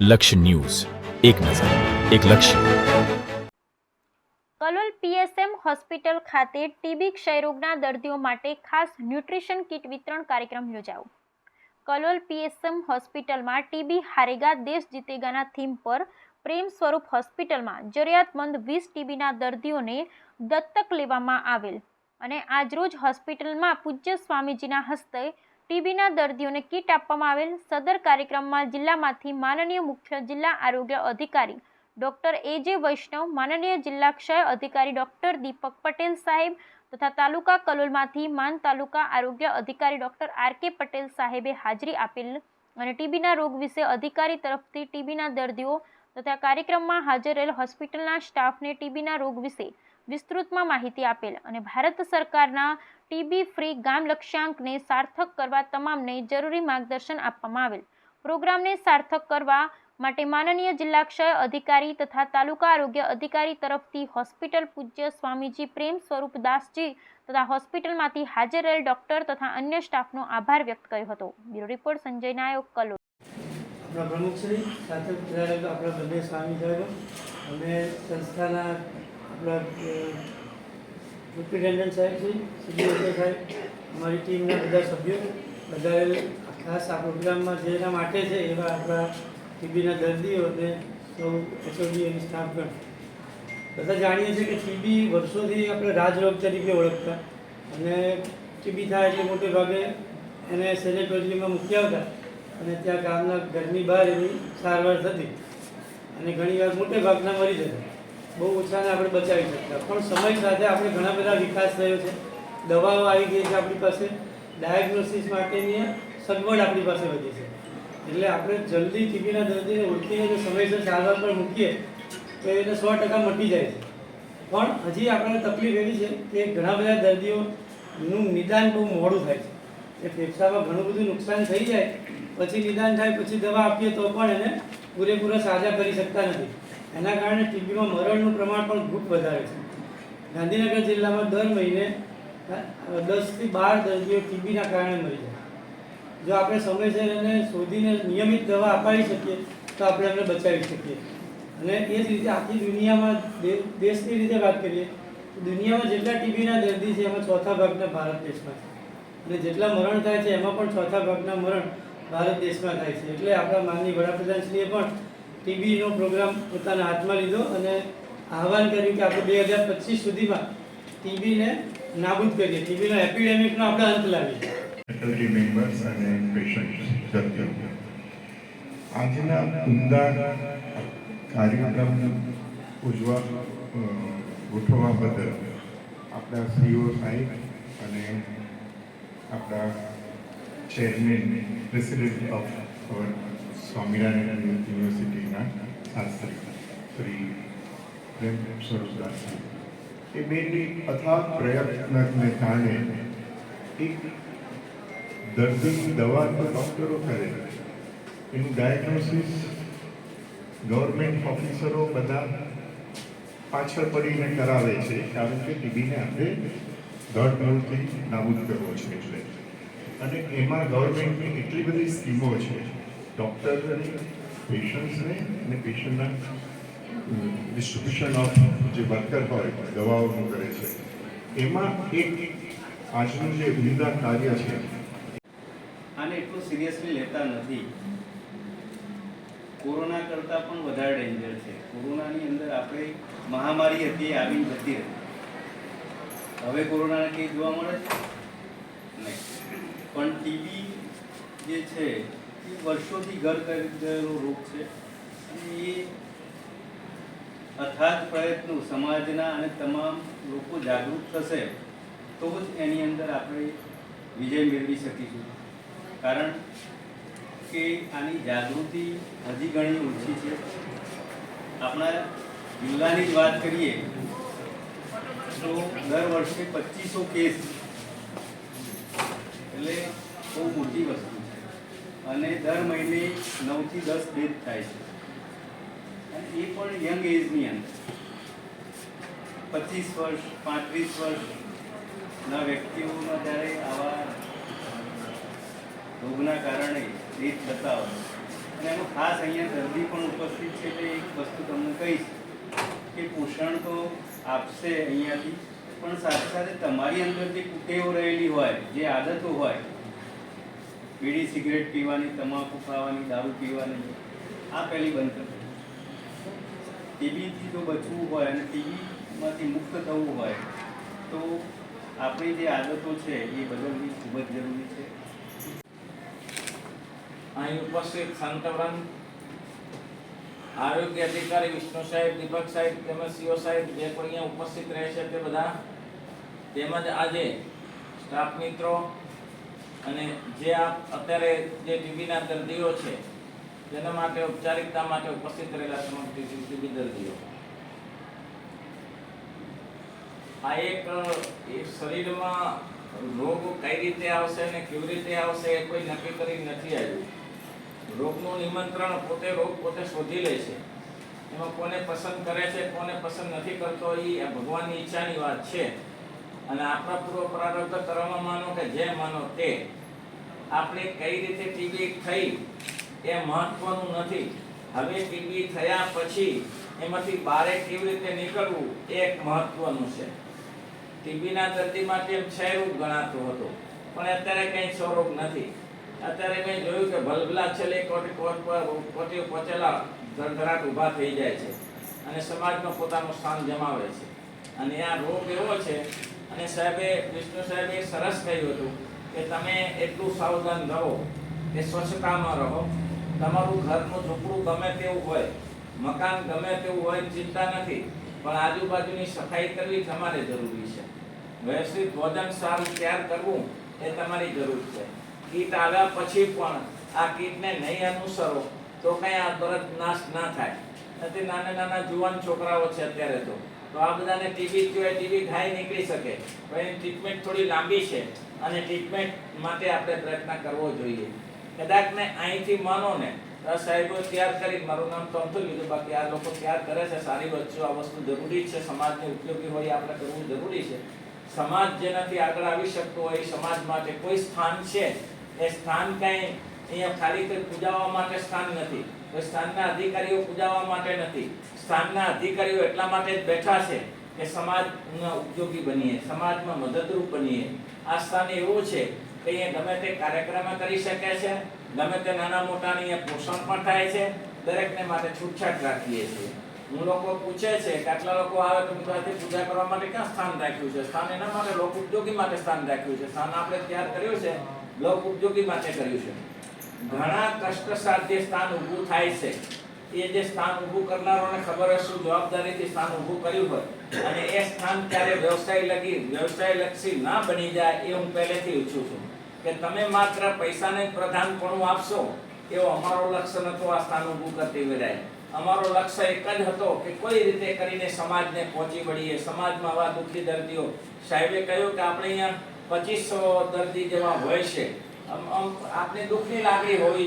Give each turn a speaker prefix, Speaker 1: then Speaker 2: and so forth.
Speaker 1: લક્ષ્ય ન્યૂઝ, એક નજર, એક લક્ષ્ય.
Speaker 2: કલોલ પીએસએમ હોસ્પિટલ ખાતે ટીબી ક્ષયરોગના દર્દીઓ માટે ખાસ ન્યુટ્રિશન કીટ વિતરણ કાર્યક્રમ યોજાયો. કલોલ પીએસએમ હોસ્પિટલમાં ટીબી હારેગા દેશ જીતેગાના થીમ પર પ્રેમ સ્વરૂપ હોસ્પિટલમાં જરૂરિયાતમંદ 20 ટીબીના દર્દીઓને દત્તક લેવામાં આવેલ અને આજરોજ હોસ્પિટલમાં પૂજ્ય સ્વામીજીના હસ્તે ટીબીના દર્દીઓને કીટ આપવામાં આવેલ. સદર કાર્યક્રમમાં જિલ્લામાંથી માનનીય મુખ્ય જિલ્લા આરોગ્ય અધિકારી ડોક્ટર એ.જે. વૈષ્ણવ, માનનીય જિલ્લા ક્ષય અધિકારી ડોક્ટર દીપક પટેલ સાહેબ તથા તાલુકા કલોલમાંથી માન તાલુકા આરોગ્ય અધિકારી ડોક્ટર આર.કે. પટેલ સાહેબે હાજરી આપેલ અને ટીબીના રોગ વિશે અધિકારી તરફથી ટીબીના દર્દીઓ તથા કાર્યક્રમમાં હાજર રહેલ હોસ્પિટલના સ્ટાફને ટીબીના રોગ વિશે વિસ્તૃતમાં માહિતી આપેલ અને ભારત સરકારના ટીબી ફ્રી ગામ લક્ષ્યાંકને સાર્થક કરવા તમામને જરૂરી માર્ગદર્શન આપવામાં આવેલ. પ્રોગ્રામને સાર્થક કરવા માટે માનનીય જિલ્લા ક્ષય અધિકારી તથા તાલુકા આરોગ્ય અધિકારી તરફથી હોસ્પિટલ પૂજ્ય સ્વામીજી પ્રેમ સ્વરૂપ દાસજી તથા હોસ્પિટલમાંથી હાજર રહેલ ડોક્ટર તથા અન્ય સ્ટાફનો આભાર વ્યક્ત કર્યો હતો. બ્યુરો રિપોર્ટ સંજય નાયક, કલોલ.
Speaker 3: આપણા પ્રમુખશ્રી સાથે આપણા બંને સ્વામી સાહેબો અને સંસ્થાના આપણા સુપ્રિન્ટેન્ડન્ટ સાહેબશ્રી, સીડીએસઓ સાહેબ, અમારી ટીમના બધા સભ્યો બધા ખાસ આ પ્રોગ્રામમાં જેના માટે છે એવા આપણા ટીબીના દર્દીઓ અને સૌ એચઓડી અને સ્ટાફગણ બધા જાણીએ છીએ કે ટીબી વર્ષોથી આપણે રાજરોગ તરીકે ઓળખતા અને ટીબી થાય એટલે મોટે ભાગે એને સેનેટોરિયમમાં મૂકી આવતા અને ત્યાં ગામના ઘરની બહાર એની સારવાર થતી અને ઘણીવાર મોટે ભાગના મરી જતા, બહુ ઓછાને આપણે બચાવી શકતા. પણ સમય સાથે આપણે ઘણા બધા વિકાસ થયો છે, દવાઓ આવી ગઈ છે આપણી પાસે, ડાયગ્નોસિસ માટેની સગવડ આપણી પાસે વધી છે. એટલે આપણે જલ્દી ટીબીના દર્દીને ઓળખીને જો સમયસર સારવાર પર મૂકીએ તો એને 100% મટી જાય છે. પણ હજી આપણને તકલીફ એવી છે કે ઘણા બધા દર્દીઓનું નિદાન બહુ મોડું થાય છે. એ ફેફસામાં ઘણું બધું નુકસાન થઈ જાય પછી નિદાન થાય, પછી દવા આપીએ તો પણ એને પૂરેપૂરા સાજા કરી શકતા નથી. એના કારણે ટીબીમાં મરણનું પ્રમાણ પણ ખૂબ વધારે છે. ગાંધીનગર જિલ્લામાં દર મહિને 10 થી 12 દર્દીઓ ટીબીના કારણે મરી જાય. જો આપણે સમયસર એને શોધીને નિયમિત દવા અપાવી શકીએ તો આપણે એમને બચાવી શકીએ. અને એ જ રીતે આખી દુનિયામાં દેશની રીતે વાત કરીએ તો દુનિયામાં જેટલા ટીબીના દર્દી છે એમાં ચોથા ભાગના ભારત દેશમાં છે અને જેટલા મરણ થાય છે એમાં પણ ચોથા ભાગના મરણ ભારત દેશમાં થાય છે. એટલે આપણા માનનીય વડાપ્રધાનશ્રીએ પણ ટીબીનો પ્રોગ્રામ પોતાના હાથમાં લીધો અને આહવાન કર્યું કે આપણે 2025 સુધીમાં ટીબીને નાબૂદ કરીએ, ટીબીનો એપિડેમિકનો આપણે અંત લાવીએ.
Speaker 4: ફેકલ્ટી મેમ્બર્સ અને પેશન્ટ દર્દીઓ આજના ઉમદા કાર્યક્રમ ગોઠવવા બદલ આપણા સીઓ સાહેબ અને આપણા chairman president of our Swaminarayan યુનિવર્સિટીના શાસ્ત્રી શ્રી પ્રેમ સ્વરૂપદાસ એ બેની અથાગ પ્રયત્નને કારણે એક દર્દીની દવા તો ડૉક્ટરો કરે, એનું ડાયગ્નોસિસ ગવર્મેન્ટ ઓફિસરો બધા પાછળ પડીને કરાવે છે, કારણ કે ટીબીને આપણે ધડમૂળથી નાબૂદ કરવો છે એટલે. અને એમાં ગવર્મેન્ટની એટલી બધી સ્કીમો છે, ડૉક્ટરની પેશન્ટ્સને અને પેશન્ટના ડિસ્ટ્રીબ્યુશન ઓફ જે વર્કર હોય દવાઓનું કરે છે. એમાં એક આજનું જે ઉમદા કાર્ય છે
Speaker 5: આને એટલું સિરિયસલી લેતા નથી. કોરોના કરતાં પણ વધારે ડેન્જર છે. કોરોનાની અંદર આપણે મહામારી હતી, આવી જતી હતી. હવે કોરોનાને કંઈ જોવા મળે છે નહીં, પણ ટીબી જે છે એ વર્ષોથી ઘર કરી ગયેલો રોગ છે અને એ અથાગ પ્રયત્નો સમાજના અને તમામ લોકો જાગૃત થશે તો જ એની અંદર આપણે વિજય મેળવી શકીશું. કારણ કે આની જાગૃતિ હજી ઘણી ઓછી છે. આપણા જિલ્લાની જ વાત કરીએ તો દર વર્ષે 2500 કેસ, એટલે બહુ મોટી વસ્તુ છે. અને દર મહિને 9 થી 10 ડેથ થાય છે અને એ પણ યંગ એજની અંદર 25 વર્ષ 35 વર્ષના વ્યક્તિઓમાં જ્યારે આવા રોગના કારણે ડેથ થતા હોય અને એમાં ખાસ અહીંયા દર્દી પણ ઉપસ્થિત છે એટલે એક વસ્તુ તમને કહીશ કે પોષણ તો આપશે અહીંયાથી, પણ સાથે સાથે તમારી અંદર જે કુટેવો રહેલી હોય, જે આદતો હોય, બીડી સિગરેટ પીવાની, તમાકુ ખાવાની, દારૂ પીવાની, આ પહેલી બંધ કરજો. ટીબીથી જો બચવું હોય અને ટીબીમાંથી મુક્ત થવું હોય તો આપણી જે આદતો છે એ બદલવી ખૂબ જ જરૂરી છે.
Speaker 6: અહીં ઉપસ્થિત સંતવરણ આરોગ્ય અધિકારી વિષ્ણુ સાહેબ, દીપક સાહેબ તેમજ સીઓ સાહેબ જે કોઈ અહીંયા ઉપસ્થિત રહેશે તે બધા, તેમજ આજે સ્ટાફ મિત્રો અને જે અત્યારે જે ટીબીના દર્દીઓ છે જેના માટે ઔપચારિકતા માટે ઉપસ્થિત રહેલા તમામ ટીબી દર્દીઓ, આ એક શરીરમાં રોગ કઈ રીતે આવશે અને કેવી રીતે આવશે એ કોઈ નક્કી કરી નથી આવ્યું. રોગનું નિમંત્રણ રોગ પોતે શોધી લે છે. એમાં કોને પસંદ કરે છે, કોને પસંદ નથી કરતો એ ભગવાનની ઈચ્છાની વાત છે. અને આપણા પૂર્વ પ્રારબ્ધ કર્મમાં માનો કે જે માનો તે, આપણે કઈ રીતે ટીબી થઈ એ મહત્વનું નથી. હવે ટીબી થયા પછી એમાંથી બહાર કેવી રીતે નીકળવું એ એક મહત્વનું છે. ટીબીના દર્દી માટે એમ ક્ષયરોગ ગણાતો હતો, પણ અત્યારે કંઈ ક્ષયરોગ નથી. અત્યારે મેં જોયું કે ભલભલા છેલ્લે કોટી પહોંચેલા ધડધડાટ ઊભા થઈ જાય છે અને સમાજમાં પોતાનું સ્થાન જમાવે છે. અને આ રોગ એવો છે, અને સાહેબે વિષ્ણુ સાહેબે સરસ કહ્યું હતું કે તમે એટલું સાવધાન રહો કે સ્વચ્છતામાં રહો. તમારું ઘરનું ઝૂંપડું ગમે તેવું હોય, મકાન ગમે તેવું હોય, ચિંતા નથી, પણ આજુબાજુની સફાઈ કરવી તમારે જરૂરી છે. વ્યવસ્થિત ભોજન સારું તૈયાર કરવું એ તમારી જરૂર છે. કીટ આવ્યા પછી પણ આ કીટને નહીં અનુસરો તો કંઈ આ તરત નાશ ના થાય. નથી નાના નાના જુવાન છોકરાઓ છે અત્યારે તો આ બધાને ટીબી થયો, ટીબી ખાઈ નીકળી શકે, પણ એની ટ્રીટમેન્ટ થોડી લાંબી છે અને ટ્રીટમેન્ટ માટે આપણે પ્રયત્ન કરવો જોઈએ. કદાચ ને અહીંથી માનો ને સાહેબો તૈયાર કરી, મારું નામ તો અમથું લીધું, બાકી આ લોકો તૈયાર કરે છે સારી વસ્તુ. આ વસ્તુ જરૂરી છે, સમાજને ઉપયોગી હોય આપણે કરવું જરૂરી છે. સમાજ જેનાથી આગળ આવી શકતો હોય, સમાજ માટે કોઈ સ્થાન છે, એ સ્થાન કઈ અહીંયા ખાલી કોઈ પૂજાવા માટે સ્થાન નથી, કોઈ સ્થાનના અધિકારીઓ પૂજાવા માટે નથી. સ્થાનના અધિકારીઓ એટલા માટે જ બેઠા છે કે સમાજના ઉપયોગી બનીએ, સમાજમાં મદદરૂપ બનીએ. આ સ્થાન એવું છે કે અહીંયા ગમે તે કાર્યક્રમ કરી શકે છે, ગમે તે નાના મોટાની અહીંયા પોષણ પણ થાય છે. દરેકને માટે છૂટછાટ રાખીએ છીએ. હું લોકો પૂછે છે કે આટલા લોકો આવે તો ગુજરાતી પૂજા કરવા માટે ક્યાં સ્થાન રાખ્યું છે? સ્થાન એના માટે લોક ઉપયોગી માટે સ્થાન રાખ્યું છે. સ્થાન આપણે તૈયાર કર્યું છે લોક ઉપયોગી માટે કર્યું છે. ઘણા કષ્ટ સાધ્ય સ્થાન ઊભું થાય છે. એ જે સ્થાન ઊભું કરનારોને ખબર હશે શું જવાબદારીથી સ્થાન ઊભું કર્યું હોય, અને એ સ્થાન ક્યારે વ્યવસાયલક્ષી ના બની જાય એ હું પહેલેથી ઈચ્છું છું કે તમે માત્ર પૈસાને પ્રધાનપણું આપશો એવો અમારો લક્ષ્ય નતો. આ સ્થાન ઊભું કરતી વેળાએ અમારો લક્ષ્ય એક જ હતો કે કોઈ રીતે કરીને સમાજને પહોંચી વળીએ. સમાજમાં આવા દુઃખી દર્દીઓ, સાહેબે કહ્યું કે આપણે અહીંયા 2500 દર્દી જેવા હોય છે. આપણે દુઃખની લાગણી હોવી